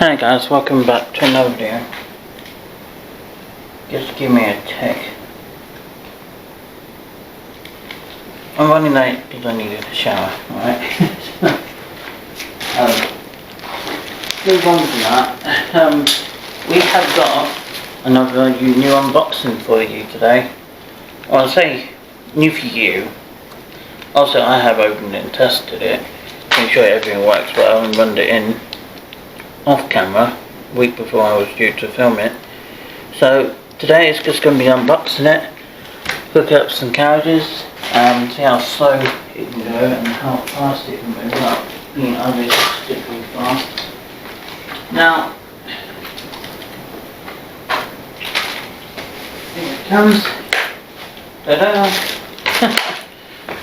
Hi guys, welcome back to another video. Just give me a tick. I'm running late because I needed a shower, alright? Move on from that. We have got another new unboxing for you today. Well, I'll say new for you. Also, I have opened it and tested it to make sure everything works well and run it in off camera a week before I was due to film it. So today it's just going to be unboxing it, hook up some carriages, see how slow it can go and how fast it can move up, being others particularly fast. Now here it comes. Ta-da!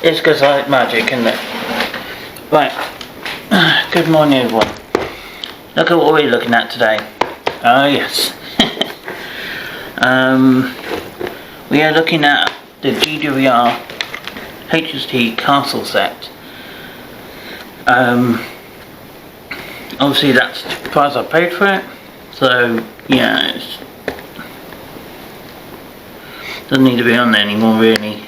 It's just like magic, isn't it? Right, good morning everyone. Look at what we're looking at today. Oh yes. We are looking at the GWR HST castle set. Obviously that's the price I paid for it. So yeah, it doesn't need to be on there anymore really.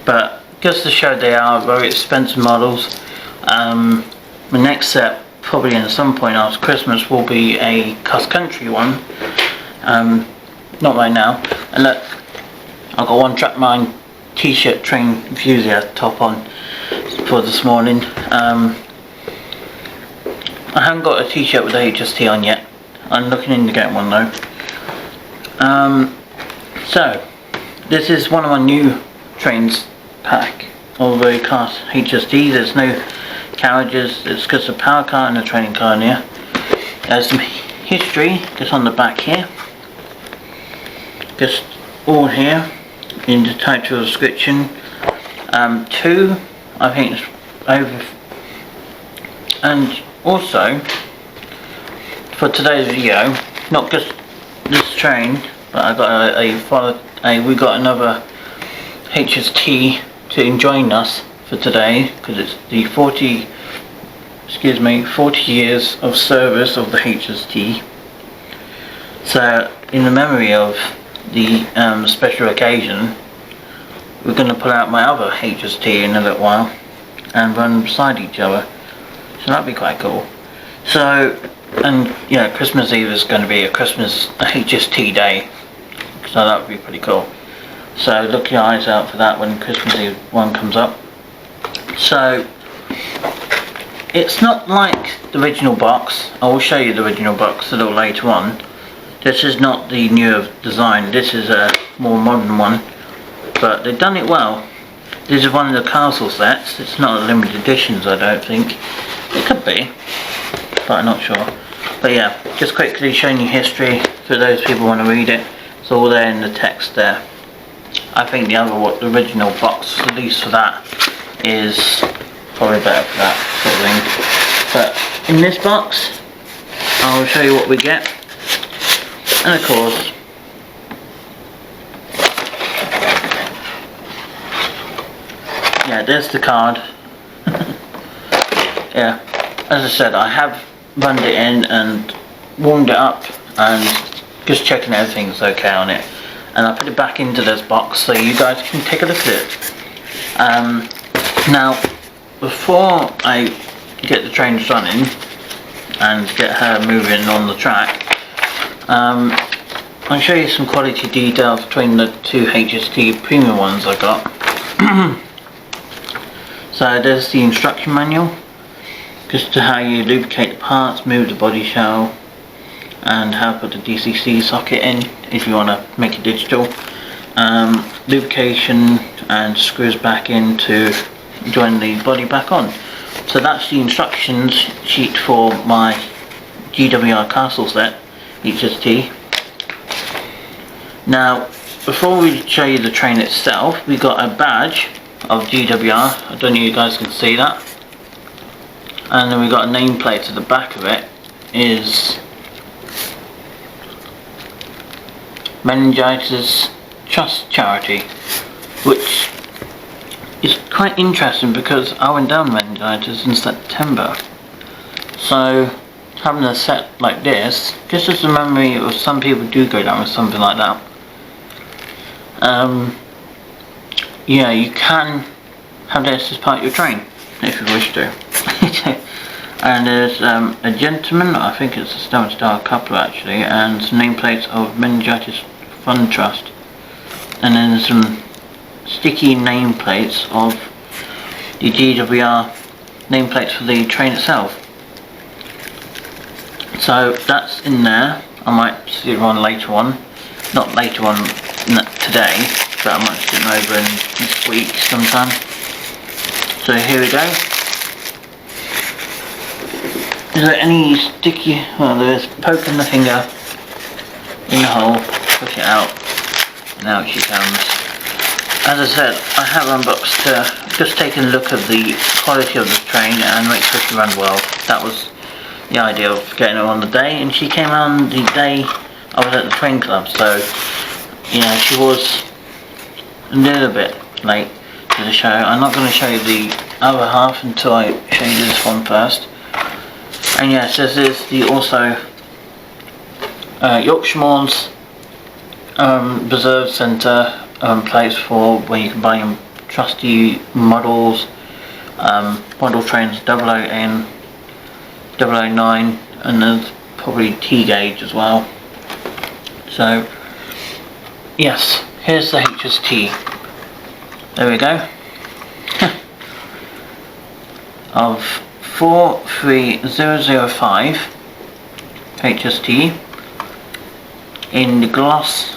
But just to show they are very expensive models. The next set, probably at some point after Christmas, will be a cross-country one. Not right now. And look, I've got one Trackmine t-shirt train enthusiast top on for this morning. I haven't got a t-shirt with the HST on yet. I'm looking into getting one though. So this is one of my new trains pack of the class HST. There's no carriages, it's just a power car and a training car in here. There's some history just on the back here, just all here in the title description. Two, I think it's over, and also for today's video, not just this train, but I got we got another HST to join us for today, because it's the 40 years of service of the HST. So in the memory of the special occasion, we're going to pull out my other HST in a little while and run beside each other, so that'd be quite cool. So, and yeah, Christmas Eve is going to be a HST day, so that would be pretty cool. So look your eyes out for that when Christmas Eve one comes up. So it's not like the original box. I will show you the original box a little later on. This is not the newer design, this is a more modern one, but they've done it well. This is one of the castle sets. It's not a limited editions, I don't think. It could be, but I'm not sure. But yeah, just quickly showing you history for those people who want to read it. It's all there in the text there. I think the original box release for that is probably better for that sort of thing. But in this box, I'll show you what we get. And of course, yeah, there's the card. Yeah, as I said, I have run it in and warmed it up and just checking everything's okay on it. And I put it back into this box so you guys can take a look at it. Now, before I get the trains running and get her moving on the track, I'll show you some quality details between the two HST premium ones I got. So there's the instruction manual, just to how you lubricate the parts, move the body shell, and how to put the DCC socket in if you want to make it digital. Lubrication and screws back in to join the body back on. So that's the instructions sheet for my GWR castle set HST. Now before we show you the train itself, we got a badge of GWR. I don't know if you guys can see that. And then we got a nameplate at the back of it. Is Meningitis Trust Charity, which is quite interesting because I went down meningitis in September. So having a set like this, just as a memory of some people do go down with something like that. Yeah, you can have this as part of your train if you wish to. And there's a gentleman, I think it's a Star couple actually, and some nameplates of Meningitis Fund Trust, and then there's some sticky nameplates of the GWR nameplates for the train itself. So that's in there. I might see it on later on, not later on today, but I might sit over in this week sometime. So here we go. Is there any sticky? Well, there is. Poking the finger in the hole, push it out, and out she comes. As I said, I have unboxed just taking a look at the quality of this train and make sure she ran well. That was the idea of getting her on the day, and she came on the day I was at the train club, so yeah, she was a little bit late to the show. I'm not going to show you the other half until I show you this one first. And yes, this is the also Yorkshire Moors Reserve Centre place for where you can buy your trusty models, model trains 00 and 009, and there's probably T-gauge as well. So yes, here's the HST. There we go. Of 43005 HST in the gloss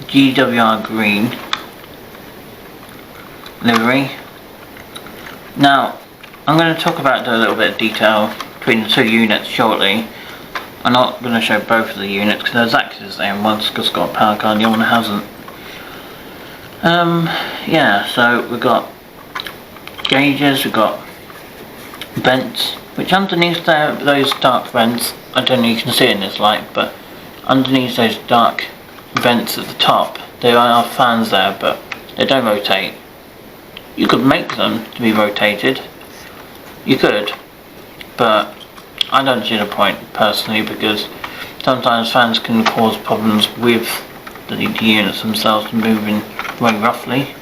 GWR green livery. Now I'm going to talk about a little bit of detail between the two units shortly. I'm not going to show both of the units because they're exactly the same. One's just got a power card, the other one hasn't. Yeah, so we've got gauges, we've got vents, which underneath those dark vents, I don't know if you can see it in this light, but underneath those dark vents at the top, there are fans there, but they don't rotate. You could make them to be rotated, you could, but I don't see the point personally, because sometimes fans can cause problems with the units themselves moving very roughly,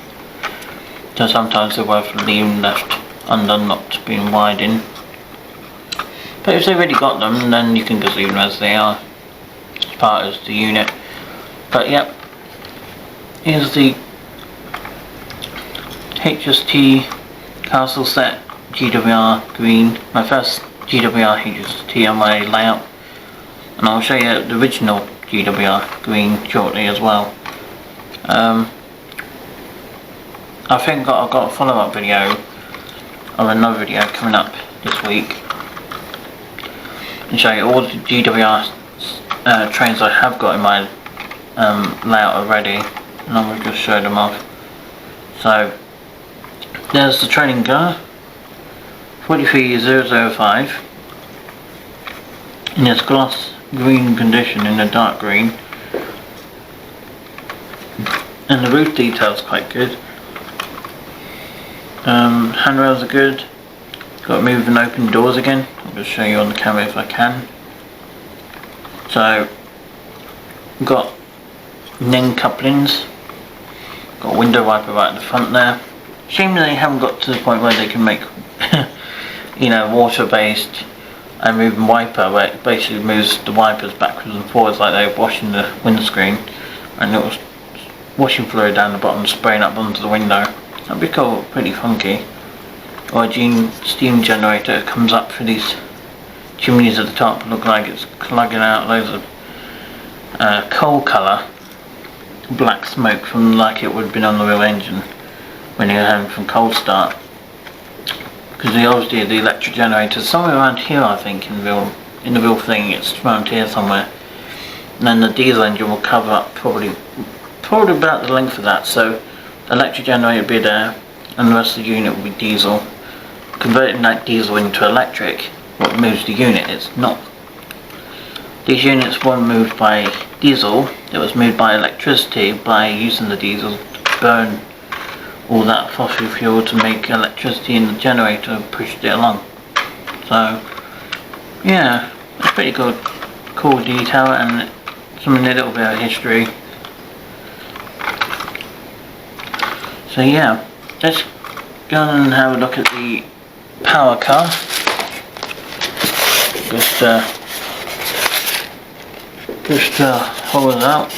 so sometimes they're worth leaving left undone, not being widened. But if they've already got them, then you can just leave them as they are, as part of the unit. But yep, here's the HST Castle Set GWR green, my first GWR HST on my layout, and I'll show you the original GWR green shortly as well. I think I've got a follow-up video of another video coming up this week and show you all the GWR trains I have got in my layout already, and I'm going to just show them off. So there's the training car 43005 in its gloss green condition, in the dark green, and the roof detail is quite good. Handrails are good. Got to move and open doors again. I'll just show you on the camera if I can. So we've got Ning couplings, got a window wiper right at the front there. Shame they haven't got to the point where they can make you know, water based and moving wiper, where it basically moves the wipers backwards and forwards like they're washing the windscreen, and it was washing fluid down the bottom spraying up onto the window. That'd be cool, pretty funky. Or a steam generator comes up through these chimneys at the top, look like it's plugging out loads of coal colour black smoke from like it would have been on the real engine when you're having from cold start. Because obviously the electric generator is somewhere around here, I think, in the real thing. It's around here somewhere. And then the diesel engine will cover up probably about the length of that. So the electric generator will be there, and the rest of the unit will be diesel. Converting that diesel into electric, what moves the unit is not. These units weren't moved by diesel, it was moved by electricity, by using the diesel to burn all that fossil fuel to make electricity in the generator and pushed it along. So yeah, It's pretty good, cool detail and some little bit of history. So yeah, let's go and have a look at the power car. Just hold it out.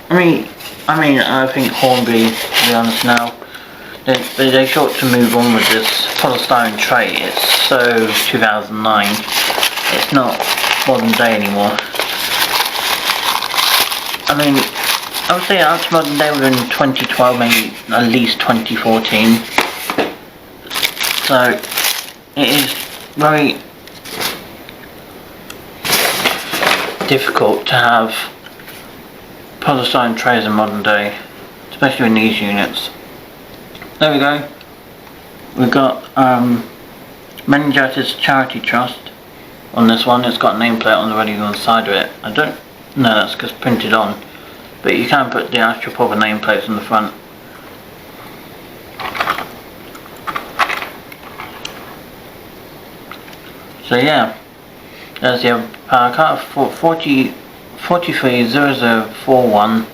I think Hornby, to be honest now, they got to move on with this polystyrene tray. It's so 2009. It's not modern day anymore. I would say up to modern day within 2012, maybe at least 2014. So it is very difficult to have polystyrene trays in modern day, especially in these units. There we go. We've got Meningitis Charity Trust on this one. It's got a nameplate on the side of it. I don't know, that's just printed on, but you can put the actual proper nameplates on the front. So yeah, there's the power car for 430041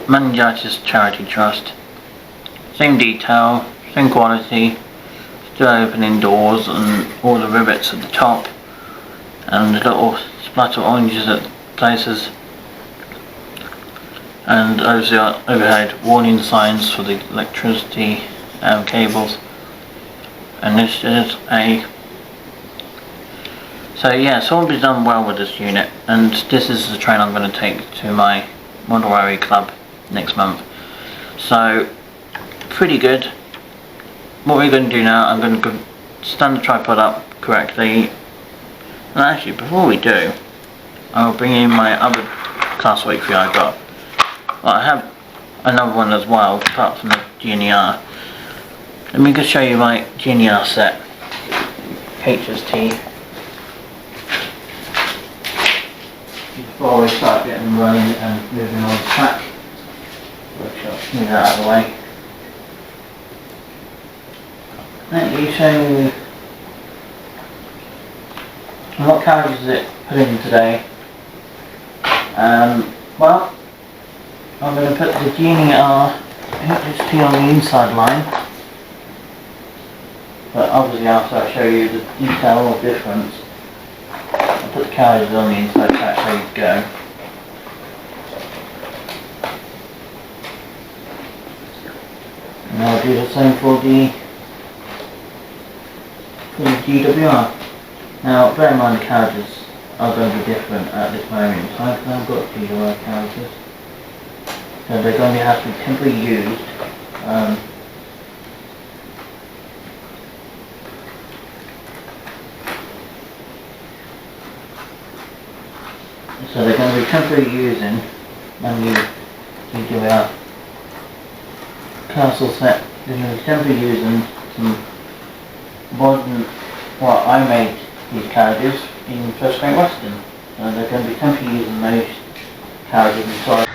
Meningitis Charity Trust. Same detail, same quality, still opening doors and all the rivets at the top, and the little splatter of oranges at places, and overhead warning signs for the electricity cables. And this is so yeah, Hornby's done well with this unit, and this is the train I'm going to take to my Model Rally Club next month. So pretty good. What we're going to do now, I'm going to stand the tripod up correctly, and actually before we do, I'll bring in my other class 43 I got. Well, I have another one as well, apart from the GWR. Let me just show you my GWR set, HST. Before we start getting running and moving on the track, let's move that out of the way. Let me show you what carriages is it put in today. Well, I'm going to put the GWR HST on the inside line, but obviously after I show you the detail or difference, I'll put the carriages on the inside track ready to go. And I'll do the same for the GWR. Now bear in mind the carriages are going to be different at this moment in time, because I've got GWR carriages. So they're going to have to be temporarily used. So they're going to be temporarily using my new GWR castle set. They're going to be temporarily using some modern, well, I made these carriages in First Great Western. So they're going to be temporarily using those carriages until I